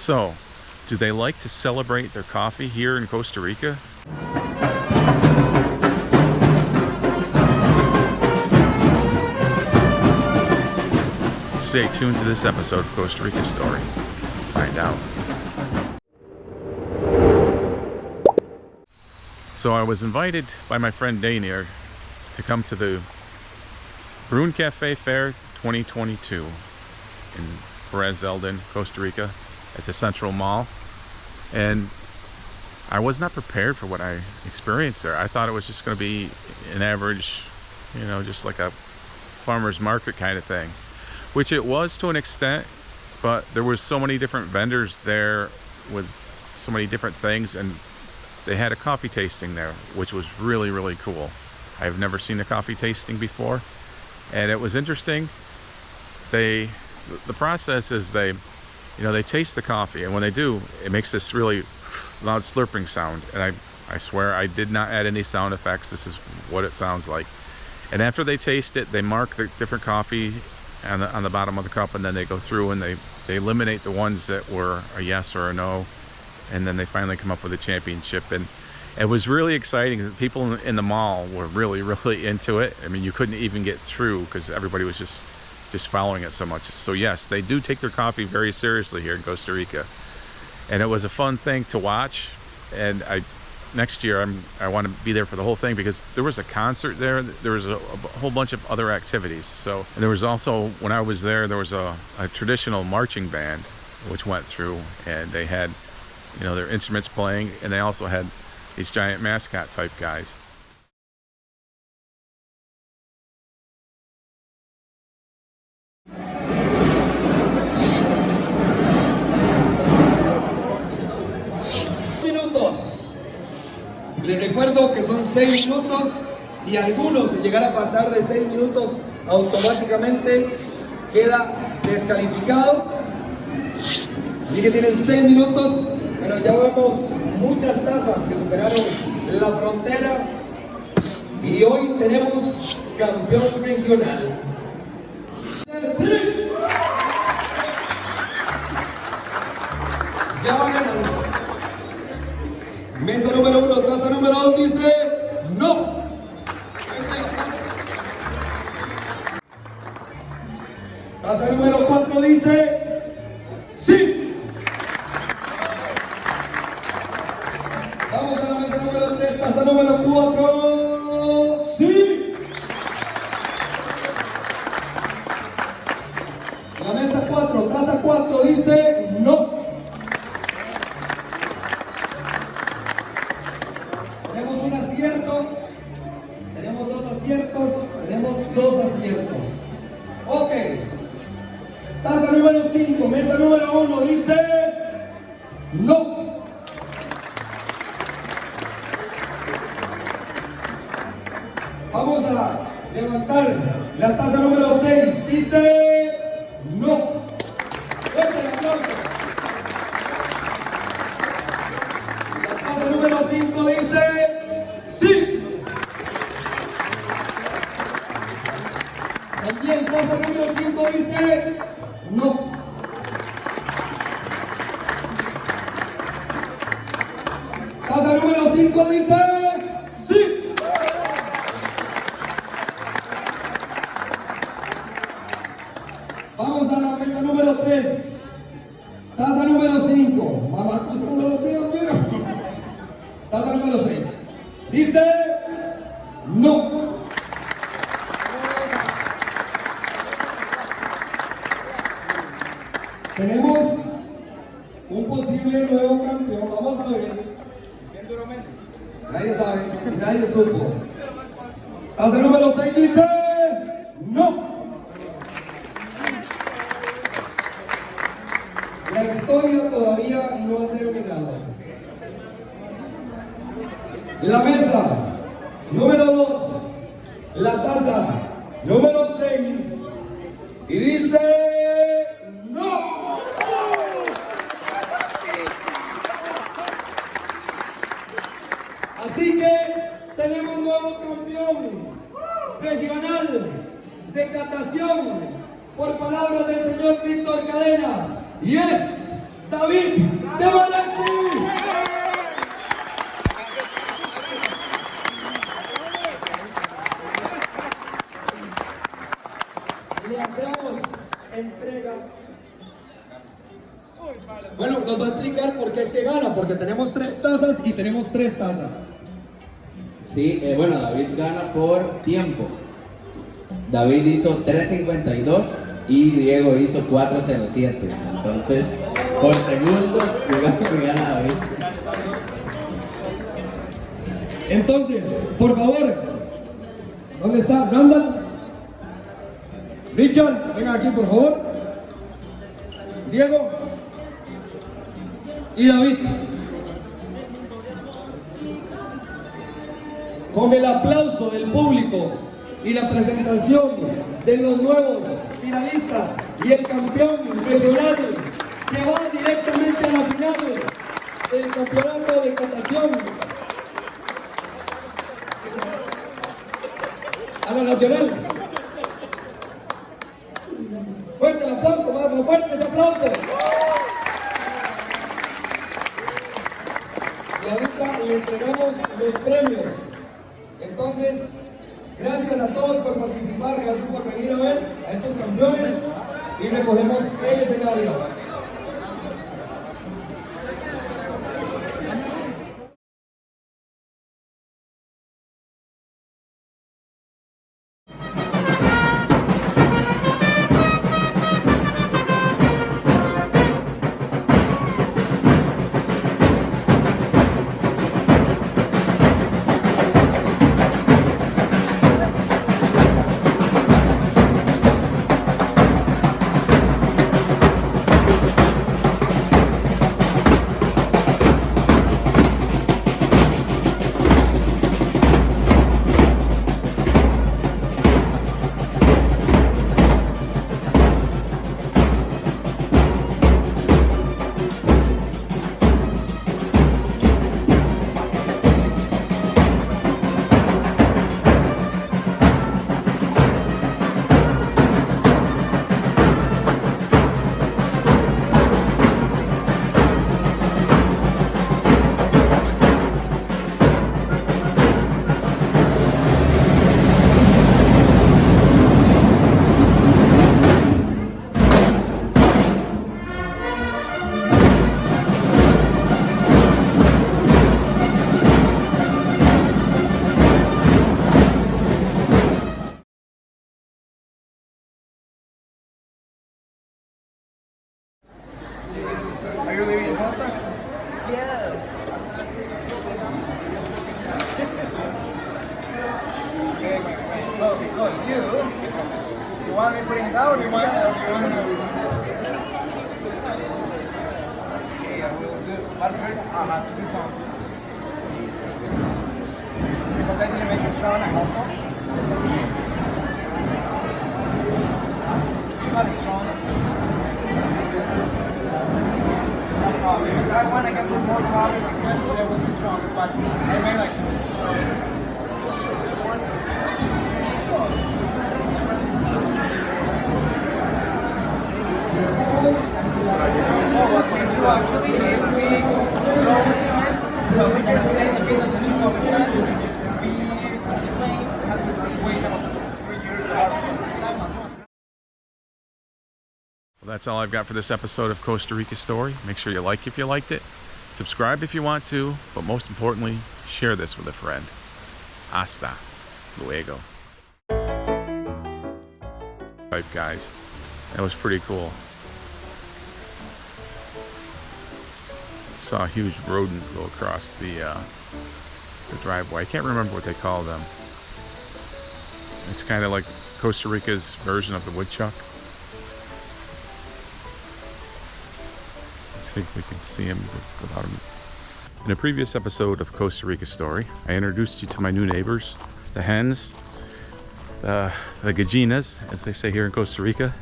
So, do they like to celebrate their coffee here in Costa Rica? Stay tuned to this episode of Costa Rica Story. Find out. So I was invited by my friend Daniel to come to the Bruncafe Fair 2022 in Perez Zeldon, Costa Rica, at the Central Mall. And I was not prepared for what I experienced there. I thought it was just going to be an average, you know, just like a farmer's market kind of thing, which it was to an extent, but there were so many different vendors there with so many different things, and they had a coffee tasting there, which was really, really cool. I've never seen a coffee tasting before, and it was interesting. The process is they taste the coffee, and when they do, it makes this really loud slurping sound, and I swear I did not add any sound effects. This is what it sounds like. And after they taste it, they mark the different coffee on the bottom of the cup, and then they go through and they eliminate the ones that were a yes or a no, and then they finally come up with a championship. And it was really exciting. People in the mall were really, really into it. I mean, you couldn't even get through because everybody was just following it so much. So yes, they do take their coffee very seriously here in Costa Rica, and it was a fun thing to watch. And next year I want to be there for the whole thing, because there was a concert there, there was a whole bunch of other activities. So, and there was also, when I was there was a traditional marching band which went through, and they had, you know, their instruments playing, and they also had these giant mascot type guys. Les recuerdo que son 6 minutos. Si alguno se llegara a pasar de 6 minutos, automáticamente queda descalificado. Y que tienen 6 minutos, pero ya vemos muchas tazas que superaron la frontera. Y hoy tenemos campeón regional. ¡Sí! Ya va ganando. Mesa número 1, taza número 2 dice no. Taza número 4 dice sí. Vamos a la mesa número 3, taza número 4, sí. La mesa 4, taza 4 dice no. Tenemos 2 aciertos. Ok. Taza número 5, mesa número 1 dice no. Vamos a levantar la taza número 6, dice no. Fuerte el aplauso. La taza número 5 dice sí. También taza número 5 dice no. Taza número 5 dice sí. Vamos a la mesa número 3. Taza número 5. Mamá cruzando los dedos, mira. Taza número 6. Dice no. Tenemos un posible nuevo campeón. Vamos a ver. Nadie sabe, nadie supo. Taza número 6 dice no. La historia todavía no ha terminado. La mesa número 2, la taza número 6, y dice no. Así que tenemos un nuevo campeón regional de catación por palabras del señor Víctor Cadenas, y es David. David de Malaspi. Le hacemos entrega. Bueno, nos va a explicar por qué es que gana, porque tenemos 3 tazas y tenemos 3 tazas. Sí, bueno, David gana por tiempo. David hizo 3.52 y Diego hizo 4.07. Entonces, por segundos, digamos que gana David. Entonces, por favor, ¿dónde está Randall? Richard, vengan aquí por favor. Diego y David. Con el aplauso del público y la presentación de los nuevos finalistas y el campeón regional que va directamente a la final del campeonato de catación a la nacional. Fuerte el aplauso, más fuerte ese aplauso. Y ahorita le entregamos los premios. Entonces, gracias a todos por participar, gracias por venir a ver a estos campeones y recogemos el escenario. Are you living in Costa? Yes. Okay, my friend. So, because you want me to bring it down, you want us to okay, I will do. But first, I have to do something. Because I need to make it strong and also. It's not strong. If I want to get more power, it will be stronger, but I may like so what we do actually is we grow plant, but we can play the business and grow plant. We train, have to wait about 3 years to have. Well, that's all I've got for this episode of Costa Rica Story. Make sure you like if you liked it, subscribe if you want to, but most importantly, share this with a friend. Hasta luego. Alright guys, that was pretty cool. Saw a huge rodent go across the driveway. I can't remember what they call them. It's kind of like Costa Rica's version of the woodchuck. See if we can see him without him. In a previous episode of Costa Rica Story, I introduced you to my new neighbors, the hens, the gallinas, as they say here in Costa Rica.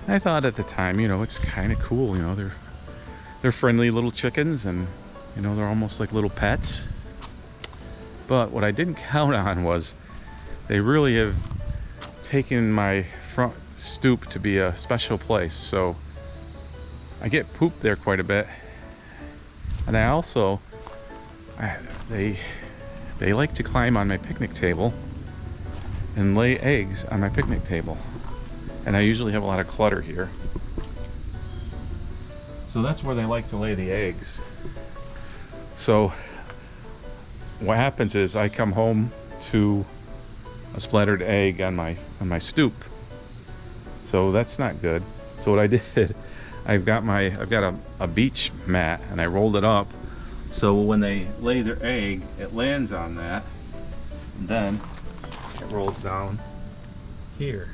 And I thought at the time, you know, it's kind of cool, you know, they're friendly little chickens, and you know, they're almost like little pets. But what I didn't count on was they really have taken my front stoop to be a special place. So I get poop there quite a bit. And I also, they like to climb on my picnic table and lay eggs on my picnic table. And I usually have a lot of clutter here. So that's where they like to lay the eggs. So what happens is I come home to a splattered egg on my stoop. So that's not good. So what I did, I've got a beach mat and I rolled it up so when they lay their egg, it lands on that, and then it rolls down here.